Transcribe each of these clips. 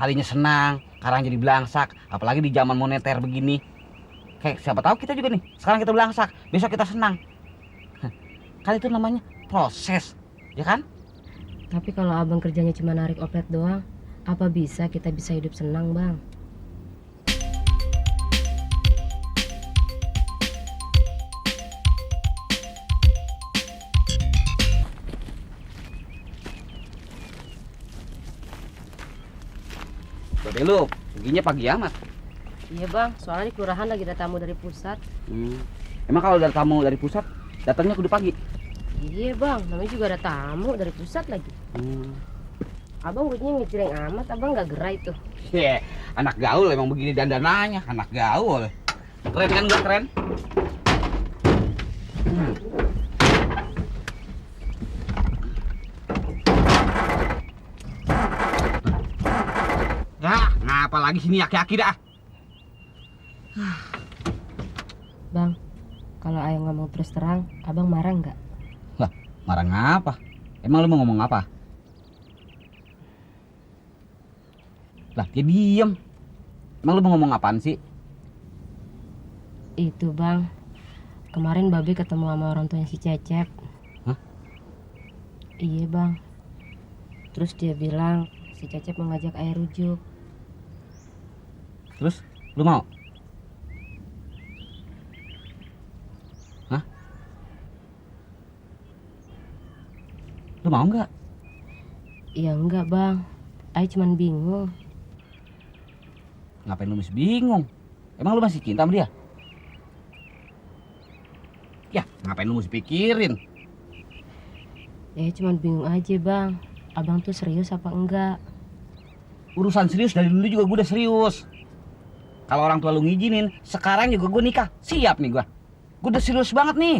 tadinya senang, sekarang jadi belangsak. Apalagi di zaman moneter begini. Kayak siapa tahu kita juga nih, sekarang kita belangsak, besok kita senang. Kan itu namanya proses, ya kan? Tapi kalau abang kerjanya cuma narik oplet doang, apa bisa kita bisa hidup senang, Bang? Berarti lu perginya pagi amat. Iya, Bang. Soalnya di kelurahan lagi ada tamu dari pusat. Emang kalau ada tamu dari pusat, datangnya kudu pagi. Iya, Bang. Namanya juga ada tamu dari pusat lagi. Abang urutnya ngecileng amat, abang nggak gerai tuh. Anak gaul emang begini dandananya, anak gaul. Keren kan gua keren? Ya, ngapa lagi sini aki-aki dah? Bang, kalau ayah ngomong terus terang, abang marah nggak? Lah, marah ngapa? Emang lu mau ngomong apa? Lah, dia diem. Emang lu mau ngomong apaan sih? Itu, Bang. Kemarin Babe ketemu sama orang tuanya si Cecep. Hah? Iya, Bang. Terus dia bilang si Cecep mau ngajak ayah rujuk. Terus, lu mau? Hah? Lu mau nggak? Iya enggak, Bang. Ayah cuman bingung. Ngapain lu masih bingung? Emang lu masih cinta sama dia? Ya, ngapain lu mesti pikirin? Ayah cuman bingung aja, Bang. Abang tuh serius apa enggak? Urusan serius dari dulu juga gue udah serius. Kalau orang tua lu ngizinin, sekarang juga gue nikah. Siap nih gue. Gue udah serius banget nih.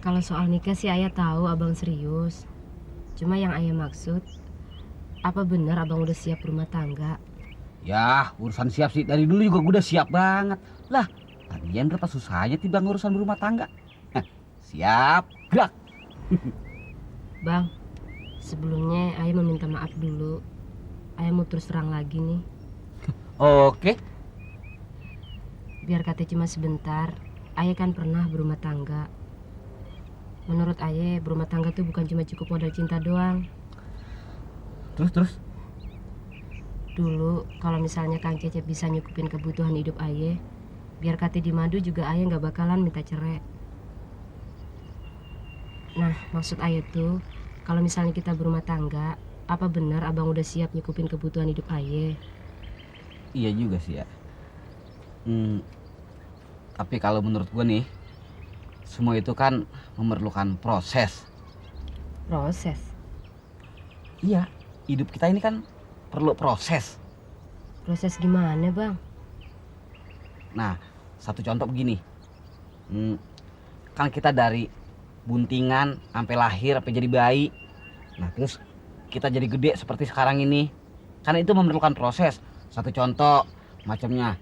Kalau soal nikah sih ayah tahu abang serius. Cuma yang ayah maksud, apa benar abang udah siap berumah tangga? Ya, urusan siap sih. Dari dulu juga gue udah siap banget. Lah, lagian berapa susahnya tiba urusan berumah tangga? Siap, gerak. Bang, sebelumnya ayah meminta maaf dulu. Ayah mau terus terang lagi nih. Oke. Biar kata cuma sebentar, ayah kan pernah berumah tangga. Menurut ayah, berumah tangga tuh bukan cuma cukup modal cinta doang. Terus. Dulu, kalau misalnya Kang Cecep bisa nyukupin kebutuhan hidup ayah, biar kata di madu juga ayah nggak bakalan minta cerai. Nah, maksud ayah tuh, kalau misalnya kita berumah tangga, apa benar abang udah siap nyukupin kebutuhan hidup ayah? Iya juga sih ya. Tapi kalau menurut gue nih, semua itu kan memerlukan proses. Proses. Iya, hidup kita ini kan perlu proses. Proses gimana, Bang? Nah, satu contoh begini. Kan kita dari buntingan sampai lahir, sampai jadi bayi. Nah, terus kita jadi gede seperti sekarang ini. Karena itu memerlukan proses. Satu contoh, macamnya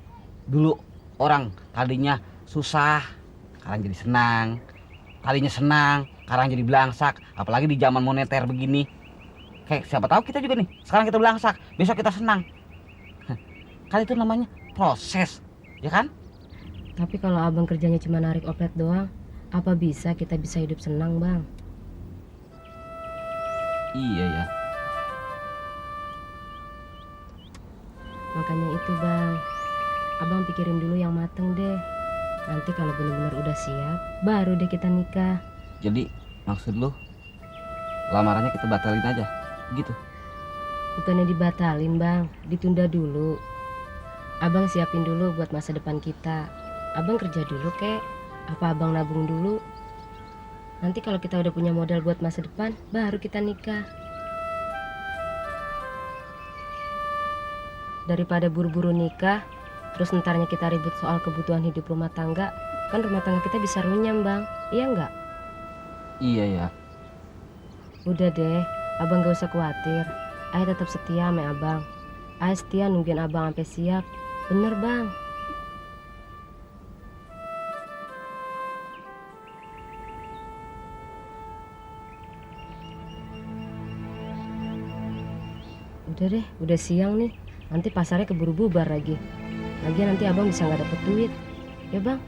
dulu orang tadinya susah, sekarang jadi senang. Tadinya senang, sekarang jadi belangsak. Apalagi di zaman moneter begini. Kayak siapa tahu kita juga nih, sekarang kita belangsak, besok kita senang. Kan itu namanya proses, ya kan? Tapi kalau abang kerjanya cuma narik oplet doang, apa bisa kita bisa hidup senang, Bang? Iya ya. Makanya itu, Bang. Abang pikirin dulu yang mateng deh. Nanti kalau benar-benar udah siap, baru deh kita nikah. Jadi maksud lu lamarannya kita batalin aja, gitu? Bukannya dibatalin, Bang. Ditunda dulu. Abang siapin dulu buat masa depan kita. Abang kerja dulu, kek. Apa abang nabung dulu? Nanti kalau kita udah punya modal buat masa depan, baru kita nikah. Daripada buru-buru nikah, terus entarnya kita ribut soal kebutuhan hidup rumah tangga, kan rumah tangga kita bisa runyam, Bang. Iya nggak? Iya ya. Udah deh, abang gak usah khawatir. Ayah tetap setia sama abang. Ayah setia nungguin abang sampai siap. Bener, Bang. Udah deh, udah siang nih. Nanti pasarnya keburu bubar lagi. Lagian nanti abang bisa nggak dapet duit. Ya bang?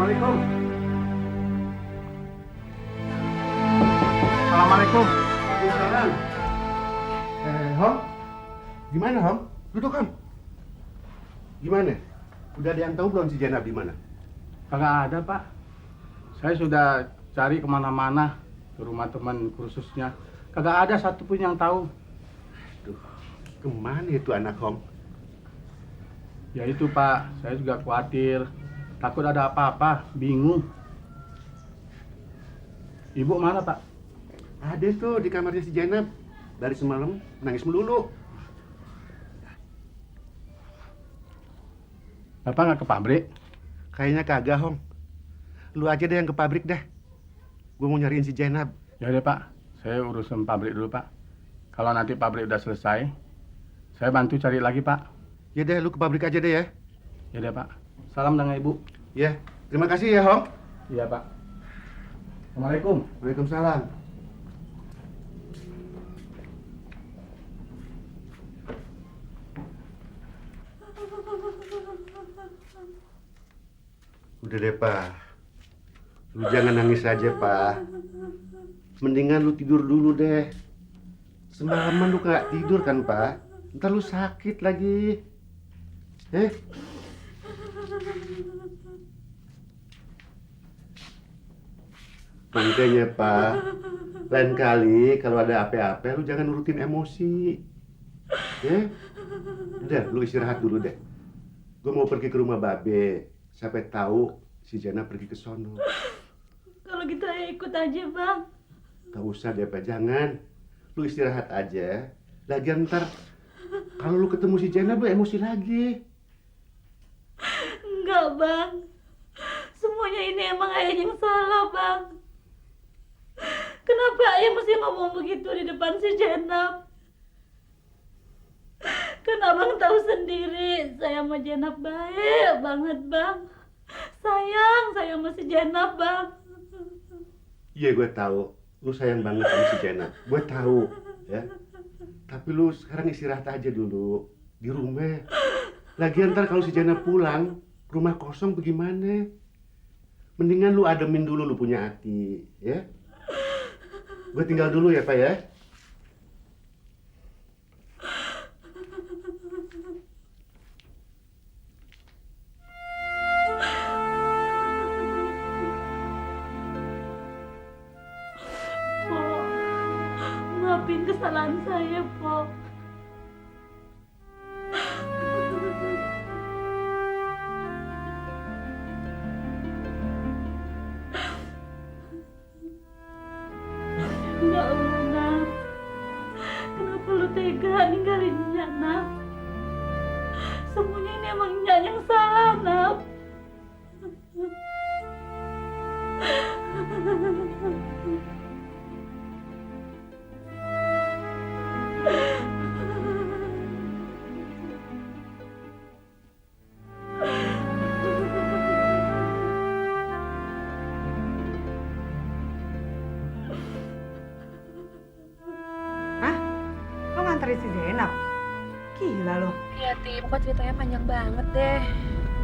Assalamualaikum. Assalamualaikum. Waalaikumsalam. Hom? Gimana, Hom? Duduk, Hom. Gimana? Udah ada yang tahu belum si Jenab di mana? Kagak ada, Pak. Saya sudah cari kemana-mana ke rumah teman kursusnya. Kagak ada satupun yang tahu. Duh, kemana itu anak, Hom? Ya itu, Pak. Saya juga khawatir. Takut ada apa-apa. Bingung. Ibu mana, Pak? Ada tuh di kamarnya si Jenab. Dari semalam nangis melulu. Bapak nggak ke pabrik? Kayaknya kagak, Hom. Lu aja deh yang ke pabrik dah. Gue mau nyariin si Jenab. Ya udah, Pak. Saya urusin pabrik dulu, Pak. Kalau nanti pabrik udah selesai, saya bantu cari lagi, Pak. Ya deh, lu ke pabrik aja deh ya. Ya udah, Pak. Salam dengan Ibu. Ya, terima kasih ya, Hom. Iya, Pak. Assalamualaikum. Waalaikumsalam. Udah deh, Pak. Lu jangan nangis aja, Pak. Mendingan lu tidur dulu deh. Semalaman lu gak tidur kan, Pak? Ntar lu sakit lagi. Makanya, Pak, lain kali kalau ada apa-apa lu jangan nurutin emosi. Udah, lu istirahat dulu deh. Gue mau pergi ke rumah Babe. Sampai tahu si Jana pergi ke sono. Kalau gitu ayo ikut aja, Bang. Gak usah deh, Pak, jangan. Lu istirahat aja. Lagian ntar kalau lu ketemu si Jana lu emosi lagi. Enggak, Bang. Semuanya ini emang ayah yang salah, Bang. Kenapa ayah mesti ngomong begitu di depan si Jenab? Kan abang tahu sendiri, saya sama Jenab baik banget, Bang. Sayang sama si Jenab, Bang. Iya, gue tahu. Lu sayang banget sama si Jana. Gue tahu, ya. Tapi lu sekarang istirahat aja dulu di rumah. Lagian ntar kalau si Jana pulang, rumah kosong bagaimana? Mendingan lu ademin dulu lu punya hati, ya. Gue tinggal dulu ya, Pak, ya. Po, maafin kesalahan saya, Po. Ya Allah, Nak. Kenapa lu tega ninggalin Nyak, Nak? Semuanya ini emang Nyak yang salah, Nak. Lo nganterin si Zainab? Gila lo. Iya, Ti. Pokoknya ceritanya panjang banget deh.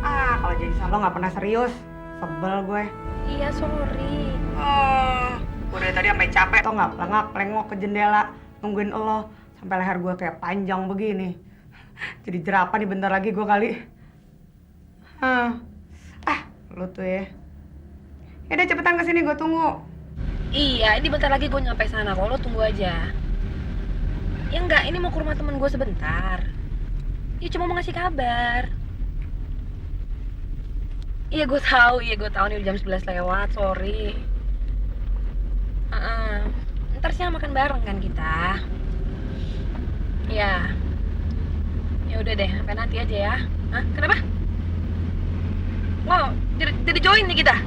Kalau jadi lo nggak pernah serius. Sebel gue. Iya, sorry. Gue dari tadi sampai capek tau nggak, pelengok ke jendela nungguin lo sampai leher gue kayak panjang begini. Jadi jerapah nih bentar lagi gue kali. Lo tuh ya. Udah cepetan kesini gue tunggu. Iya, ini bentar lagi gue nyampe sana. Kalau lo tunggu aja. Ya enggak, ini mau ke rumah temen gue sebentar. Ya cuma mau ngasih kabar. Iya gue tahu nih udah jam 11 lewat, sorry. Ntar siang makan bareng kan kita. Ya. Ya udah deh, sampai nanti aja ya. Hah? Kenapa? Wow, jadi join nih kita.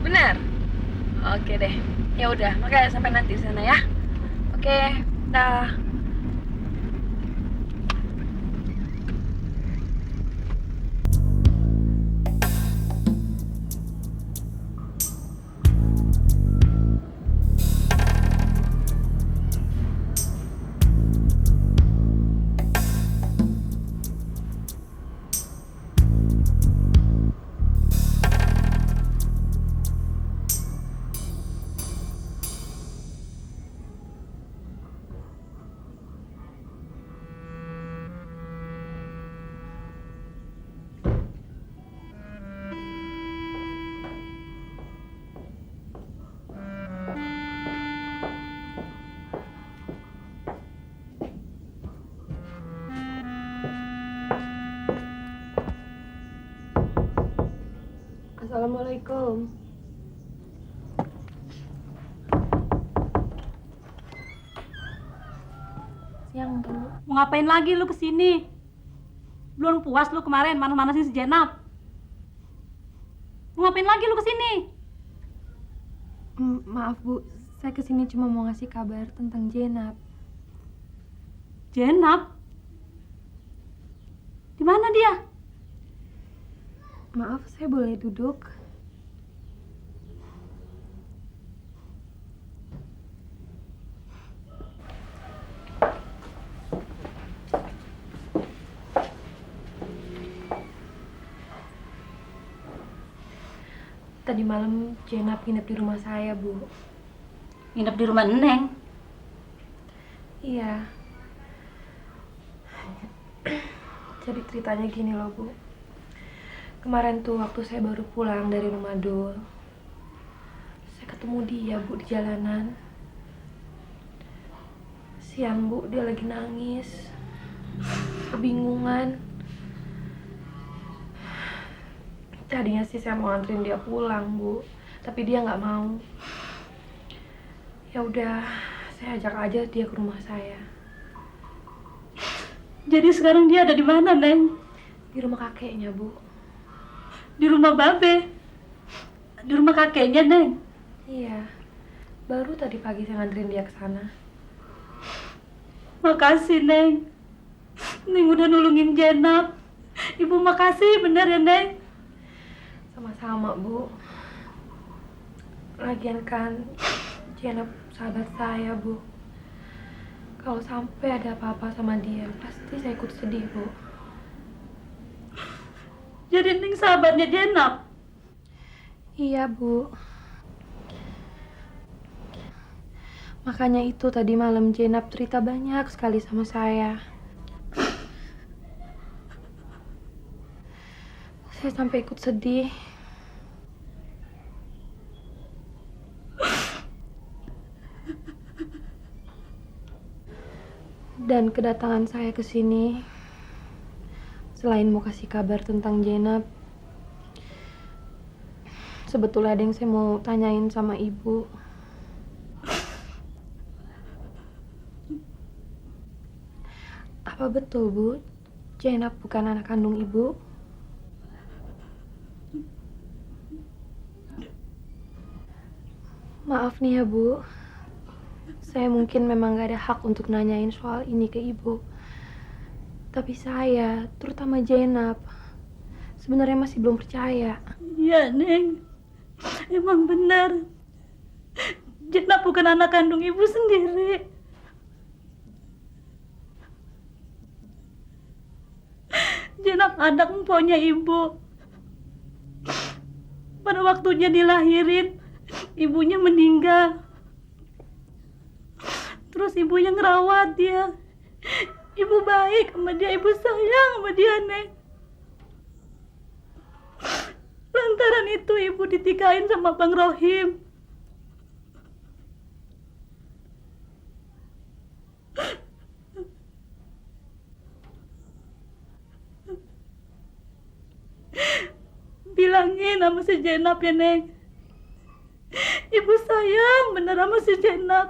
Bener. Oke deh. Ya udah, makanya sampai nanti di sana ya. Oke, dah. Assalamualaikum. Siang, Bu. Mau ngapain lagi lu kesini? Belum puas lu kemarin manas-manasin si Jenap. Mau ngapain lagi lu kesini? Maaf Bu, saya kesini cuma mau ngasih kabar tentang Jenap. Jenap? Di mana dia? Maaf, saya boleh duduk? Tadi malam Jenap nginep di rumah saya, Bu. Nginep di rumah Neng. Iya. Jadi ceritanya gini loh, Bu. Kemarin tuh waktu saya baru pulang dari rumah Dul, saya ketemu dia, Bu, di jalanan. Siang, Bu, dia lagi nangis, kebingungan. Tadinya sih saya mau anterin dia pulang, Bu, tapi dia nggak mau. Ya udah, saya ajak aja dia ke rumah saya. Jadi sekarang dia ada di mana, Neng? Di rumah kakeknya, Bu. Di rumah Babe. Di rumah kakeknya, Neng. Iya, baru tadi pagi saya nganterin dia ke sana. Makasih, Neng. Neng udah nulungin Jenap. Ibu makasih bener ya, Neng. Sama-sama, Bu. Lagian kan Jenap sahabat saya, Bu. Kalau sampai ada apa-apa sama dia, pasti saya ikut sedih, Bu. Jadi Neng sahabatnya Jenap. Iya, Bu. Makanya itu tadi malam Jenap cerita banyak sekali sama saya. Saya sampai ikut sedih. Dan kedatangan saya ke sini, selain mau kasih kabar tentang Jenap, sebetulnya ada yang saya mau tanyain sama Ibu. Apa betul, Bu, Jenap bukan anak kandung Ibu? Maaf nih ya, Bu. Saya mungkin memang gak ada hak untuk nanyain soal ini ke Ibu. Tapi saya, terutama Jenap, sebenarnya masih belum percaya. Iya, Neng. Emang benar. Jenap bukan anak kandung ibu sendiri. Jenap anak emponya ibu. Pada waktunya dilahirin, ibunya meninggal. Terus ibunya ngerawat dia. Ibu baik sama dia, ibu sayang sama dia, Neng. Lantaran itu ibu ditikahin sama Bang Rohim. dibilangin sama si Jenap ya, Neng. Ibu sayang bener sama si Jenap.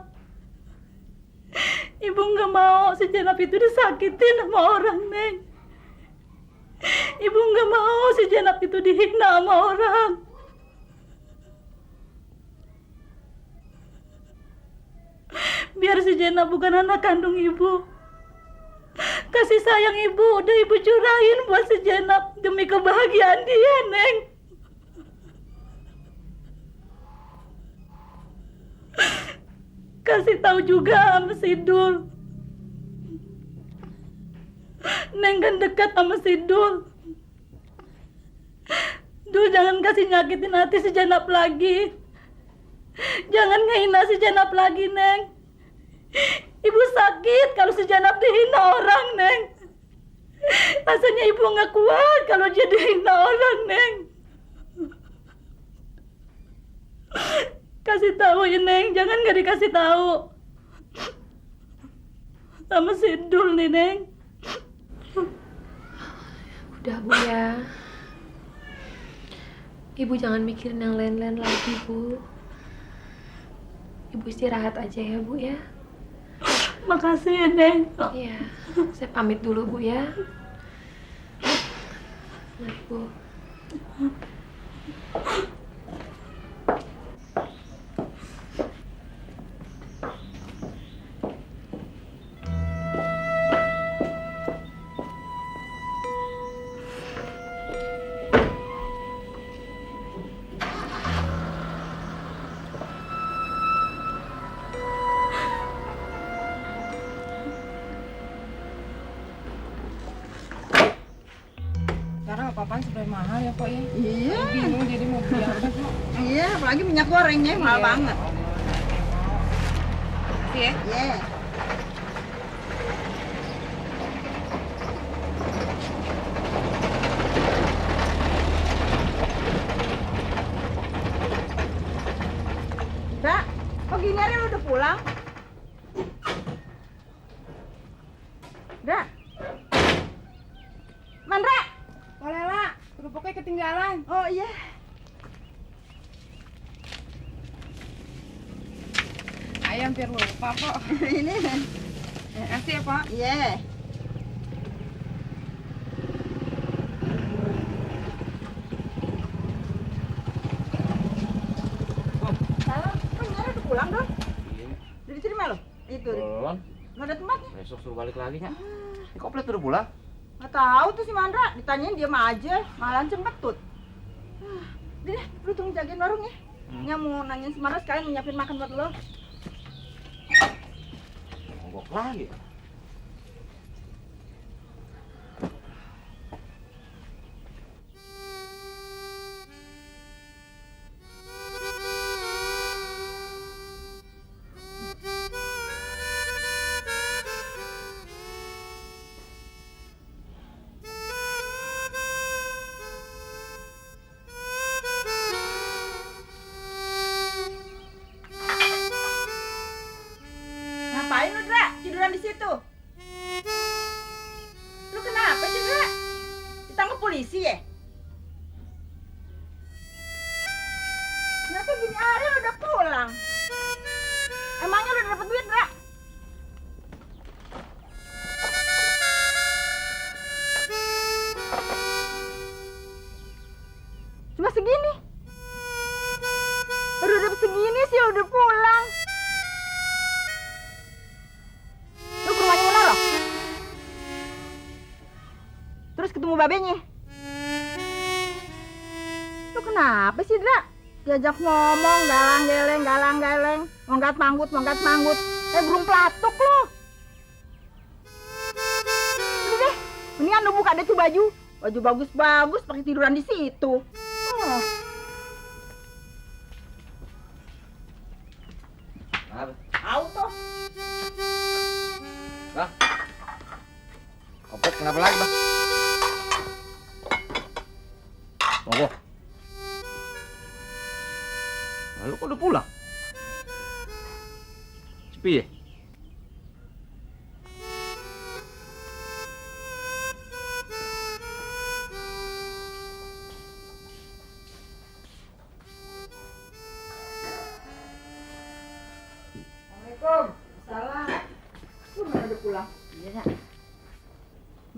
Ibu nggak mau si Jenap itu disakitin sama orang, Neng. Ibu nggak mau si Jenap itu dihina sama orang. Biar si Jenap bukan anak kandung ibu. Kasih sayang ibu udah ibu curahin buat si Jenap demi kebahagiaan dia, Neng. Kasih tahu juga sama si Dul. Neng kan dekat sama si Dul. Dul jangan kasih nyakitin hati si Jenap lagi. Jangan ngehina si Jenap lagi, Neng. Ibu sakit kalau si Jenap dihina orang, Neng. Rasanya ibu nggak kuat kalau dia dihina orang, Neng. Kasih tahu ya, Neng. Jangan nggak dikasih tahu. Sama si Dul nih, Neng. Udah Bu ya. Ibu jangan mikirin yang lain-lain lagi, Bu. Ibu istirahat aja ya, Bu ya. Makasih ya, Neng. Iya. Saya pamit dulu, Bu ya. Mari, Bu. Sekarang apa-apaan sudah mahal ya, Pak ya? Iya. Bingung jadi mau beli apa, Pak? Iya, apalagi minyak gorengnya mahal Iya. banget. Makasih ya. Iya. Kak, kok gini hari lu udah pulang? Dah. Mandra. Oh, Lela, kerupuknya ketinggalan. Oh iya. Ayah hampir lupa, Pak. Ini. Makasih ya, Pak. Iya. Salah, kok gini hari udah pulang dong? Iya, Udah diterima lo? Itu. belum. Nggak ada tempatnya? Besok suruh balik lagi, Kak. Ini komplit udah pulang. Nggak tahu tuh si Mandra, ditanyain diam aja, malah cempetut. Udah deh, lu tunggu jagain warung ya. Nya mau nanyain si Mandra sekalian nyiapin makan buat lo. Mogok lagi. Ngapain lu, Dra? Tiduran di situ? Lu kenapa sih, Dra? Ditangkap polisi ya? Kenapa gini hari lu udah pulang? Emangnya lu udah dapet duit, Dra? Cuma segini? Baru dapet segini sih udah pulang. Lu ke rumahnya Munoro? Terus ketemu babenya? Lu kenapa sih, Dra? Diajak ngomong, galang-geleng, monggat-manggut. Burung pelatuk lu. Udah deh, mendingan lu buka deh tuh baju. Baju bagus-bagus pakai tiduran di situ. Oh. Apa? Tahu tuh. Bang. Kopet kenapa lagi, Bang? Mogok. Lalu kok udah pulang? Sepi ya?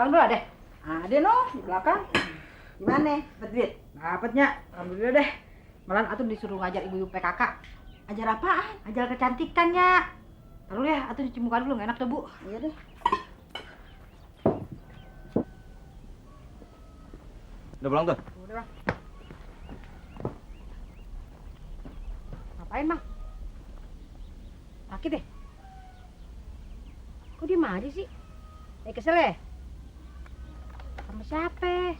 Bang dulu deh. Ada no di belakang. Gimana? Dapat duit? Dapatnya. Alhamdulillah deh. Malah atuh disuruh ngajar ibu PKK. Ajar apaan? Ajar kecantikan ya. Taruh ya, atuh cuci muka dulu, nggak enak tuh Bu. Iya deh. Udah pulang tuh? Udah Bang. Ngapain, Bang? Sakit deh. Kok diem aja sih? Kesel ya? Sama siapa?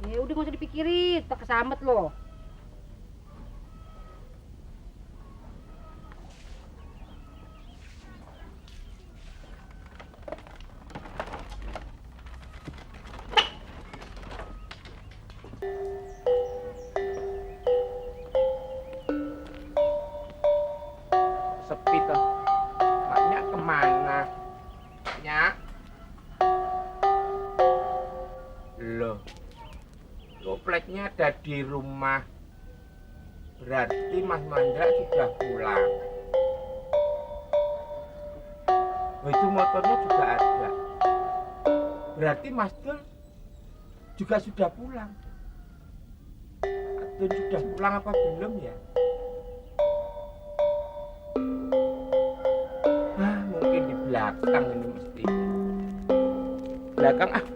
Ya udah nggak usah dipikirin, tak kesamet loh. Sepi tuh. Maknya kemana? Nyak? Loh. Gopletnya ada di rumah. Berarti Mas Mandra sudah pulang. Oh, itu motornya juga ada. Berarti Mas Dul juga sudah pulang. Dul sudah pulang apa belum ya? Mungkin di belakang ini mesti. Belakang ah.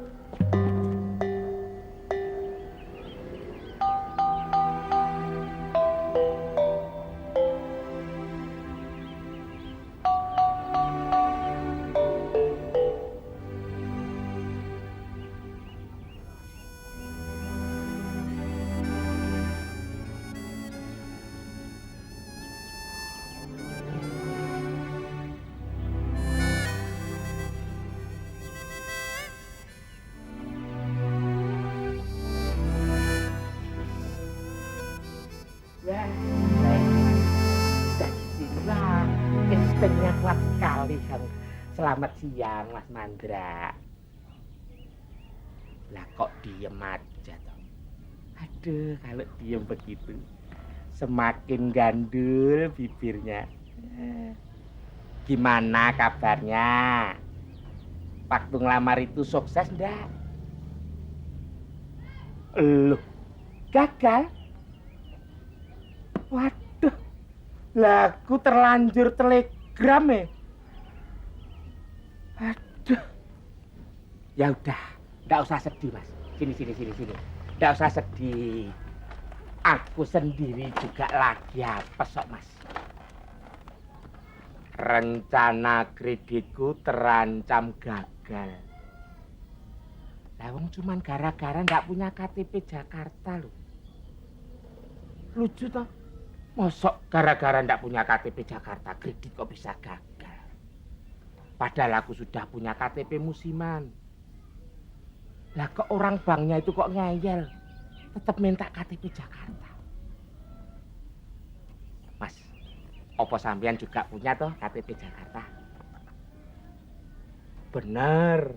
Ya, siang. Instingnya kuat sekali kan. Selamat siang, Mas Mandra. Lah kok diem aja toh? Aduh, kalau diem begitu semakin gandul bibirnya. Gimana kabarnya? Waktu ngelamar itu sukses ndak? Loh, gagal? Waduh, lagu terlanjur telegram ya. Aduh, ya udah, nggak usah sedih Mas. Sini. Nggak usah sedih. Aku sendiri juga lagi apes kok Mas. Rencana kreditku terancam gagal. Lah wong cuman gara-gara nggak punya KTP Jakarta loh. Lucu toh? Mosok gara-gara ndak punya KTP Jakarta, kredit kok bisa gagal? Padahal aku sudah punya KTP musiman. Lah kok orang banknya itu kok ngeyel? Tetap minta KTP Jakarta. Mas, opo sampean juga punya toh KTP Jakarta? Bener.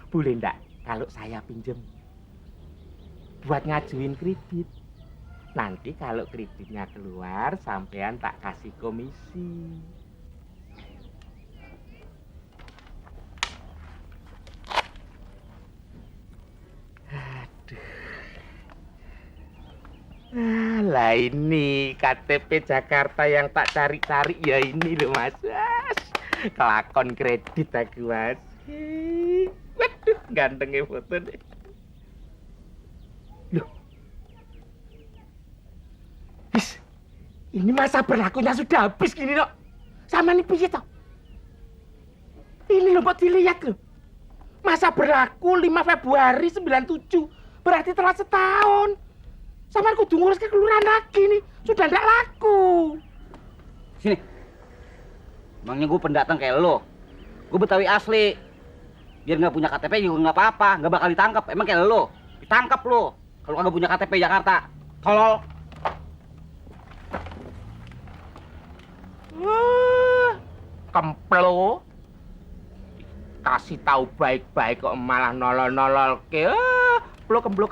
Boleh ndak kalau saya pinjem? Buat ngajuin kredit. Nanti kalau kreditnya keluar, sampean tak kasih komisi. Aduh. Lah ini KTP Jakarta yang tak cari-cari ya ini loh Mas. Kelakon kredit aku Mas. Waduh, gantengnya foto deh. Loh. Ini masa berlakunya sudah habis gini loh. Sama nih piye toh? Ini loh buat dilihat loh. Masa berlaku 5 Februari 97. Berarti telah setahun. Sama aku ngurus ke kelurahan lagi nih. Sudah ndak laku. Sini. Emangnya gue pendatang kayak lo. Gue Betawi asli. Biar nggak punya KTP juga nggak apa-apa. Nggak bakal ditangkap. Emang kayak lo. Ditangkap lo. Kalau kagak punya KTP Jakarta. Tolol. Kemplo. Kasih tahu baik-baik kok malah nolol-nolol ke. Kemplo.